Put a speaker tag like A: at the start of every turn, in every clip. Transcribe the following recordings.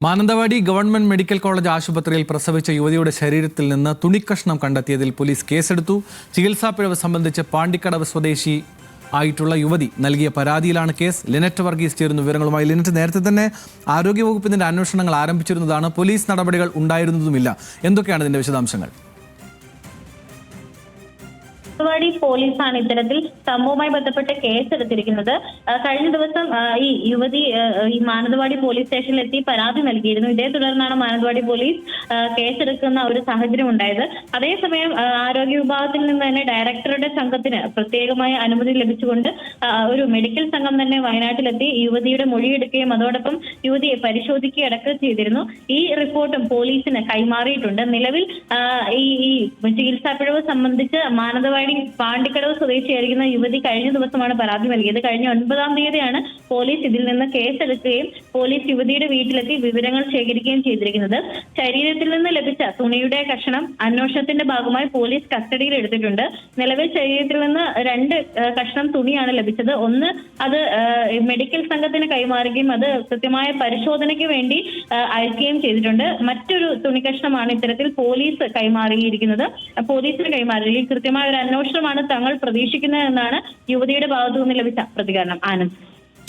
A: Mananthavady government medical college ആശുപത്രിയിൽ പ്രസവിച്ച യുവതിയുടെ ശരീരത്തിൽ നിന്ന് തുണിക്കഷ്ണം കണ്ടെത്തിയതിൽ പോലീസ് കേസെടുത്തു. ചികിത്സാ പിഴവ് സംബന്ധിച്ച് പാണ്ടിക്കടവ് സ്വദേശി ആയിട്ടുള്ള യുവതി നൽകിയ പരാതിയിലാണ് കേസ്. ലിനറ്റ് വർഗീസ് ചേരുന്ന വിവരങ്ങളുമായി. ലിനറ്റ്, നേരത്തെ തന്നെ ആരോഗ്യവകുപ്പിന്റെ അന്വേഷണങ്ങൾ ആരംഭിച്ചിരുന്നതാണ്. പോലീസ് നടപടികൾ ഉണ്ടായിരുന്നതുമില്ല. എന്തൊക്കെയാണ് ഇതിന്റെ വിശദാംശങ്ങൾ?
B: മാനന്തവാടി പോലീസാണ് ഇത്തരത്തിൽ സംഭവവുമായി ബന്ധപ്പെട്ട് കേസെടുത്തിരിക്കുന്നത്. കഴിഞ്ഞ ദിവസം ഈ യുവതി ഈ മാനന്തവാടി പോലീസ് സ്റ്റേഷനിലെത്തി പരാതി നൽകിയിരുന്നു. ഇതേ തുടർന്നാണ് മാനന്തവാടി പോലീസ് കേസെടുക്കുന്ന ഒരു സാഹചര്യം ഉണ്ടായത്. അതേസമയം ആരോഗ്യ വിഭാഗത്തിൽ നിന്ന് തന്നെ ഡയറക്ടറുടെ സംഘത്തിന് പ്രത്യേകമായ അനുമതി ലഭിച്ചുകൊണ്ട് ഒരു മെഡിക്കൽ സംഘം തന്നെ വയനാട്ടിലെത്തി യുവതിയുടെ മൊഴിയെടുക്കുകയും അതോടൊപ്പം യുവതിയെ പരിശോധിക്കുകയും അടക്കം ചെയ്തിരുന്നു. ഈ റിപ്പോർട്ടും പോലീസിന് കൈമാറിയിട്ടുണ്ട്. നിലവിൽ ഈ ചികിത്സാ പിഴവ് സംബന്ധിച്ച് മാനന്തവാടി പാണ്ടിക്കടവ് സ്വദേശിയായിരിക്കുന്ന യുവതി കഴിഞ്ഞ ദിവസമാണ് പരാതി നൽകിയത്. കഴിഞ്ഞ 9-ാം തീയതിയാണ് പോലീസ് ഇതിൽ നിന്ന് കേസെടുക്കുകയും പോലീസ് യുവതിയുടെ വീട്ടിലെത്തി വിവരങ്ങൾ ശേഖരിക്കുകയും ചെയ്തിരിക്കുന്നത്. ശരീരത്തിൽ നിന്ന് ലഭിച്ച തുണിയുടെ കഷണം അന്വേഷണത്തിന്റെ ഭാഗമായി പോലീസ് കസ്റ്റഡിയിൽ എടുത്തിട്ടുണ്ട്. നിലവിൽ ശരീരത്തിൽ നിന്ന് 2 കഷണം തുണിയാണ് ലഭിച്ചത്. ഒന്ന് അത് മെഡിക്കൽ സംഘത്തിന് കൈമാറുകയും അത് കൃത്യമായ പരിശോധനയ്ക്ക് വേണ്ടി അയക്കുകയും ചെയ്തിട്ടുണ്ട്. മറ്റൊരു തുണി കഷ്ണമാണ് ഇത്തരത്തിൽ പോലീസ് കൈമാറിയിരിക്കുന്നത്. പോലീസിന് കൈമാറി കൃത്യമായ ഒരു അന്വേഷണമാണ് തങ്ങൾ പ്രതീക്ഷിക്കുന്നതെന്നാണ് യുവതിയുടെ ഭാഗത്തു നിന്ന് ലഭിച്ച പ്രതികരണം. ആനന്ദ്,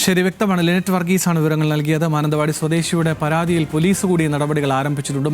A: ശരി, വ്യക്തമാണ്. ലിനറ്റ് വർഗീസ് ആണ് വിവരങ്ങൾ നൽകിയത്. മാനന്തവാടി സ്വദേശിയുടെ പരാതിയിൽ പോലീസ് കൂടി നടപടികൾ ആരംഭിച്ചിട്ടുണ്ട്.